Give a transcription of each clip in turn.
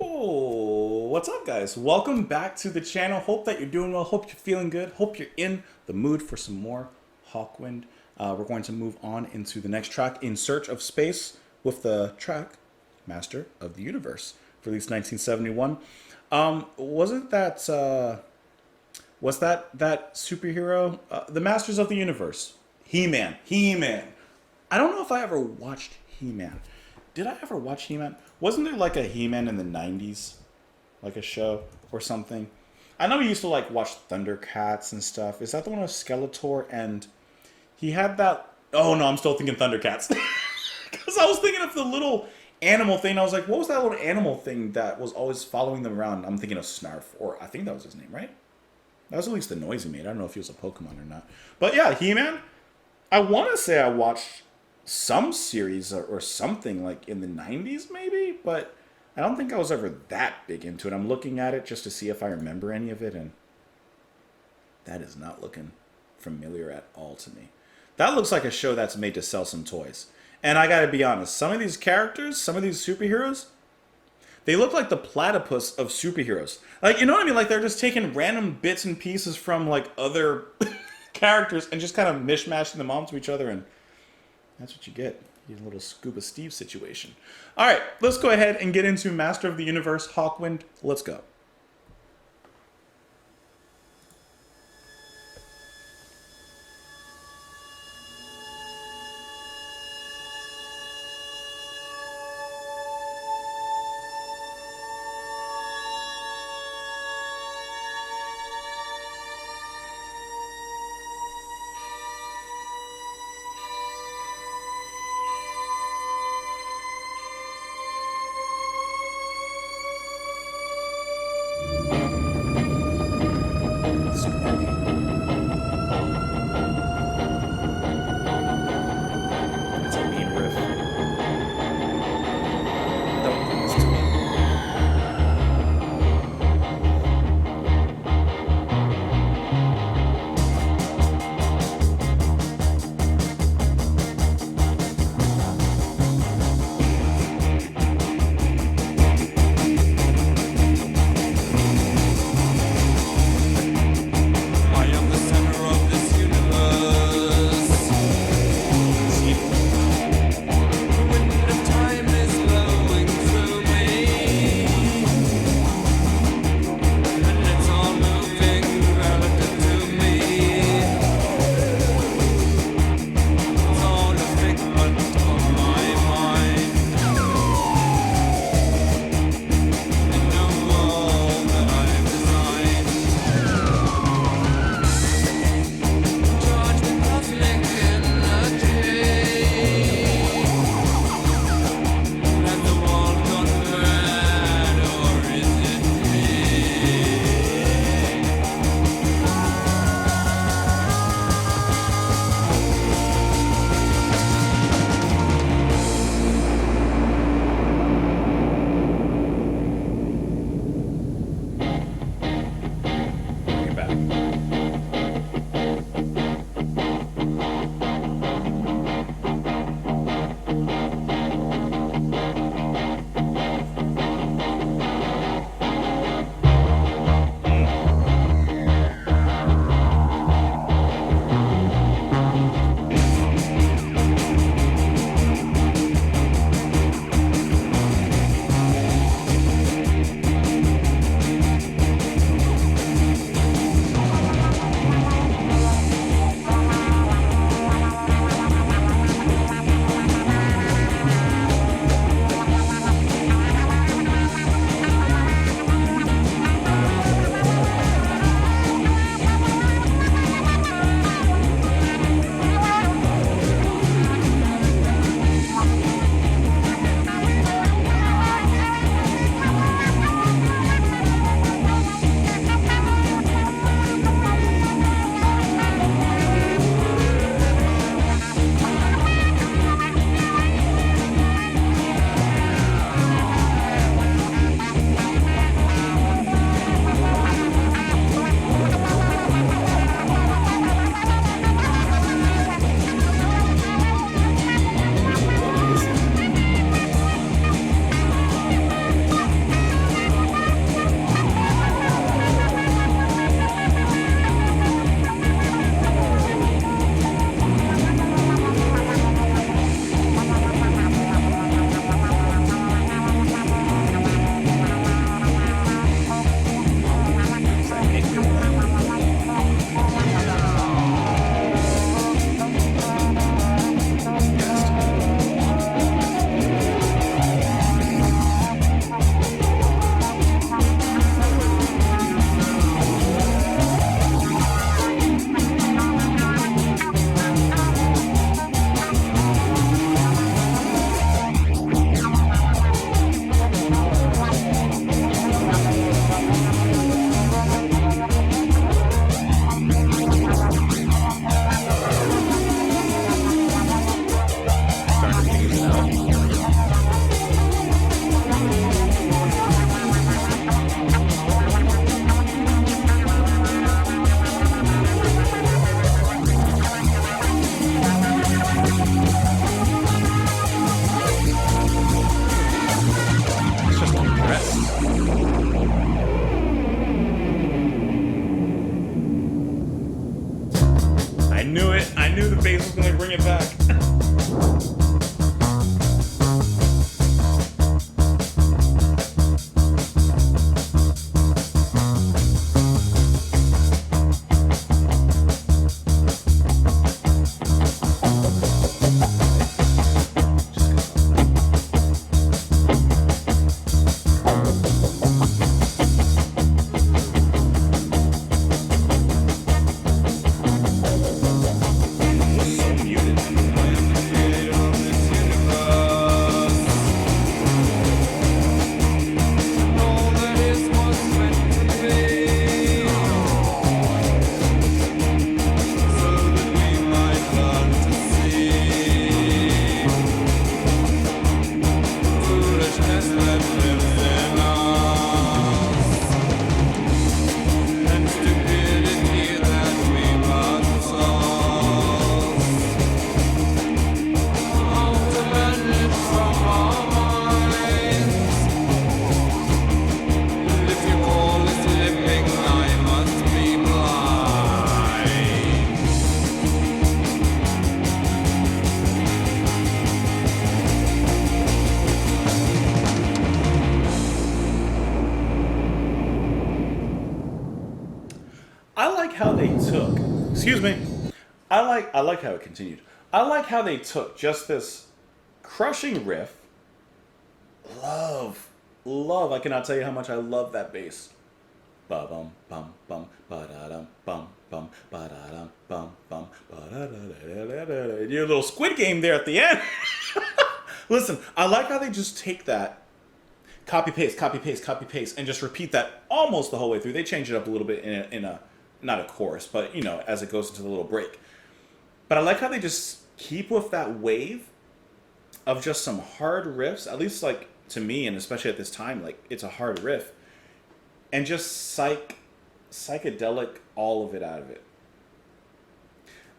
Oh, what's up, guys? Welcome back to the channel. Hope that you're doing well. Hope you're feeling good. Hope you're in the mood for some more Hawkwind. We're going to move on into the next track, In Search of Space, with the track Master of the Universe, released 1971. Wasn't that was that superhero, the Masters of the Universe? He-Man. He-Man. I don't know if I ever watched He-Man. Did I ever watch He-Man? Wasn't there like a He-Man in the 90s? Like a show or something? I know we used to like watch Thundercats and stuff. Is that the one with Skeletor? And he had that... Oh no, I'm still thinking Thundercats. Because I was thinking of the little animal thing. I was like, what was that little animal thing that was always following them around? I'm thinking of Snarf. Or I think that was his name, right? That was at least the noise he made. I don't know if he was a Pokemon or not. But yeah, He-Man. I want to say I watched some series or something like in the 90s maybe, but I don't think I was ever that big into it. I'm looking at it just to see if I remember any of it, and that is not looking familiar at all to me. That looks like a show that's made to sell some toys. And I gotta be honest, some of these characters, some of these superheroes, they look like the platypus of superheroes. Like, you know what I mean? Like, they're just taking random bits and pieces from, like, other characters and just kind of mishmashing them onto each other, and that's what you get. You get a little Scuba Steve situation. All right, let's go ahead and get into Master of the Universe, Hawkwind. Let's go. how they took. Excuse me. I like how it continued. I like how they took just this crushing riff. Love. I cannot tell you how much I love that bass. Ba bum bum bum ba da dum bum bum ba da dum bum bum ba da da da. Your little Squid Game there at the end. Listen, I like how they just take that, copy paste, and just repeat that almost the whole way through. They change it up a little bit in a not a chorus, but you know, as it goes into the little break. But I like how they just keep with that wave of just some hard riffs, at least like to me, and especially at this time, like it's a hard riff, and just psychedelic all of it out of it.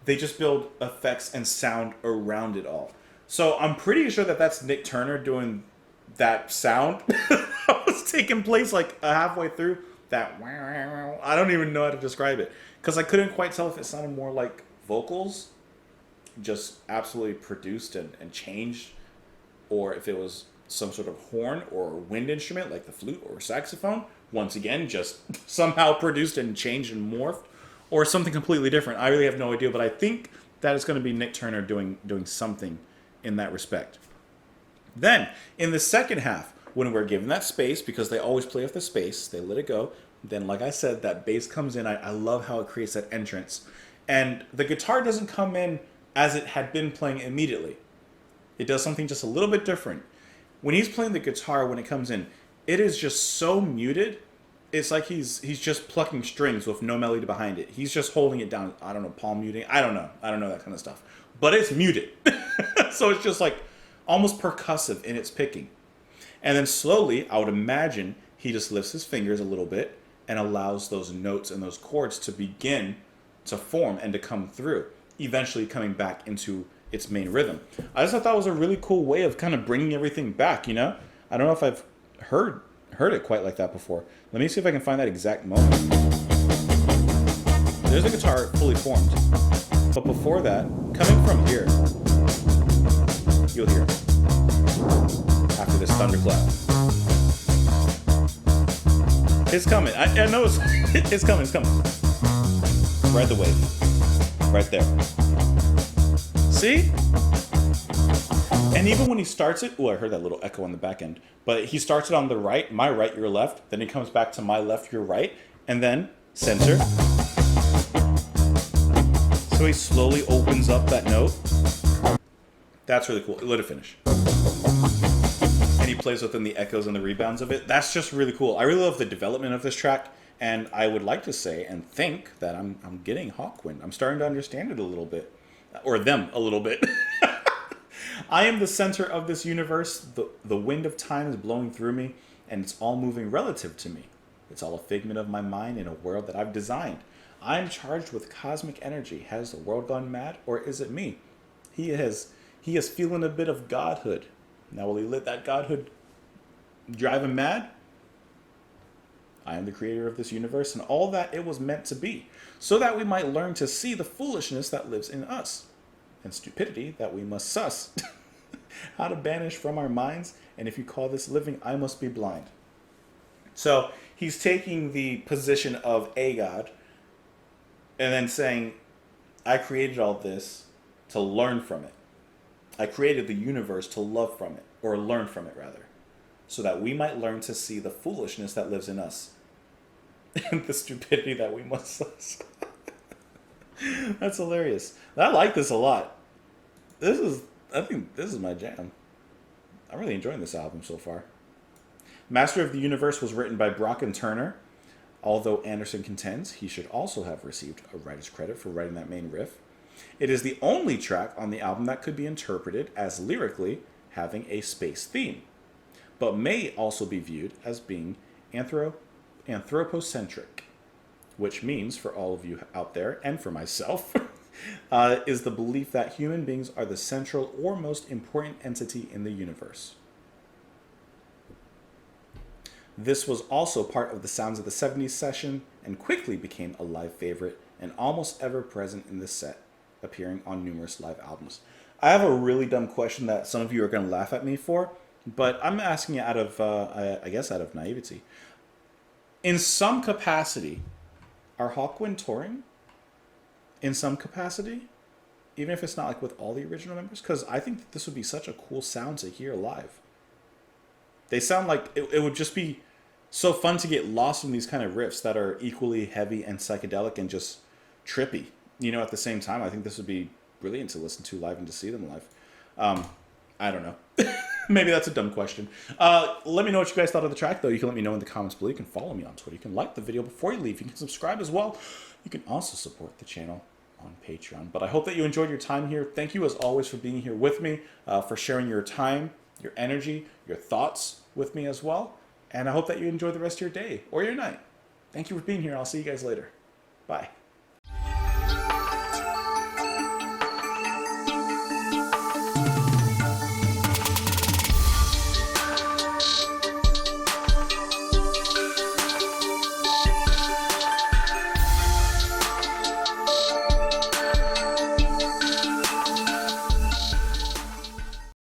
They just build effects and sound around it all. So I'm pretty sure that that's Nick Turner doing that sound that was taking place like halfway through that. I don't even know how to describe it because I couldn't quite tell if it sounded more like vocals, just absolutely produced and changed, or if it was some sort of horn or wind instrument like the flute or saxophone, once again just somehow produced and changed and morphed, or something completely different. I really have no idea, but I think that is going to be Nick Turner doing something in that respect. Then in the second half, when we're given that space, because they always play with the space, they let it go, then like I said, that bass comes in. I love how it creates that entrance, and the guitar doesn't come in as it had been playing immediately. It does something just a little bit different. When he's playing the guitar, when it comes in, it is just so muted. It's like he's just plucking strings with no melody behind it. He's just holding it down. I don't know, palm muting. I don't know that kind of stuff. But it's muted. So it's just like almost percussive in its picking. And then slowly, I would imagine, he just lifts his fingers a little bit and allows those notes and those chords to begin to form and to come through, eventually coming back into its main rhythm. I just thought that was a really cool way of kind of bringing everything back, you know? I don't know if I've heard it quite like that before. Let me see if I can find that exact moment. There's the guitar fully formed. But before that, coming from here, you'll hear it. After this thunderclap. It's coming. I know it's coming. Ride the wave. Right there. See? And even when he starts it, I heard that little echo on the back end, but he starts it on the right, my right, your left, then he comes back to my left, your right, and then center. So he slowly opens up that note. That's really cool. Let it finish. And he plays within the echoes and the rebounds of it. That's just really cool. I really love the development of this track, and I would like to say and think that I'm getting Hawkwind. I'm starting to understand it a little bit. Or them a little bit. I am the center of this universe. The wind of time is blowing through me, and it's all moving relative to me. It's all a figment of my mind in a world that I've designed. I am charged with cosmic energy. Has the world gone mad, or is it me? He is feeling a bit of godhood. Now will he let that godhood drive him mad? I am the creator of this universe and all that it was meant to be, so that we might learn to see the foolishness that lives in us, and stupidity that we must suss. How to banish from our minds, and if you call this living, I must be blind. So he's taking the position of a god, and then saying, I created all this to learn from it. I created the universe to love from it, or learn from it rather, so that we might learn to see the foolishness that lives in us and the stupidity that we must suss. That's hilarious. I like this a lot. I think this is my jam. I'm really enjoying this album so far. Master of the Universe was written by Brock and Turner, although Anderson contends he should also have received a writer's credit for writing that main riff. It is the only track on the album that could be interpreted as lyrically having a space theme, but may also be viewed as being anthropocentric, which means, for all of you out there, and for myself, is the belief that human beings are the central or most important entity in the universe. This was also part of the Sounds of the 70s session and quickly became a live favorite and almost ever present in this set, appearing on numerous live albums. I have a really dumb question that some of you are going to laugh at me for, but I'm asking it out of, I guess, out of naivety. In some capacity, are Hawkwind touring in some capacity, even if it's not like with all the original members, because I think that this would be such a cool sound to hear live. They sound like it would just be so fun to get lost in these kind of riffs that are equally heavy and psychedelic and just trippy. You know, at the same time, I think this would be brilliant to listen to live and to see them live. I don't know. Maybe that's a dumb question. Let me know what you guys thought of the track, though. You can let me know in the comments below. You can follow me on Twitter. You can like the video before you leave. You can subscribe as well. You can also support the channel on Patreon. But I hope that you enjoyed your time here. Thank you, as always, for being here with me, for sharing your time, your energy, your thoughts with me as well. And I hope that you enjoy the rest of your day or your night. Thank you for being here. I'll see you guys later. Bye.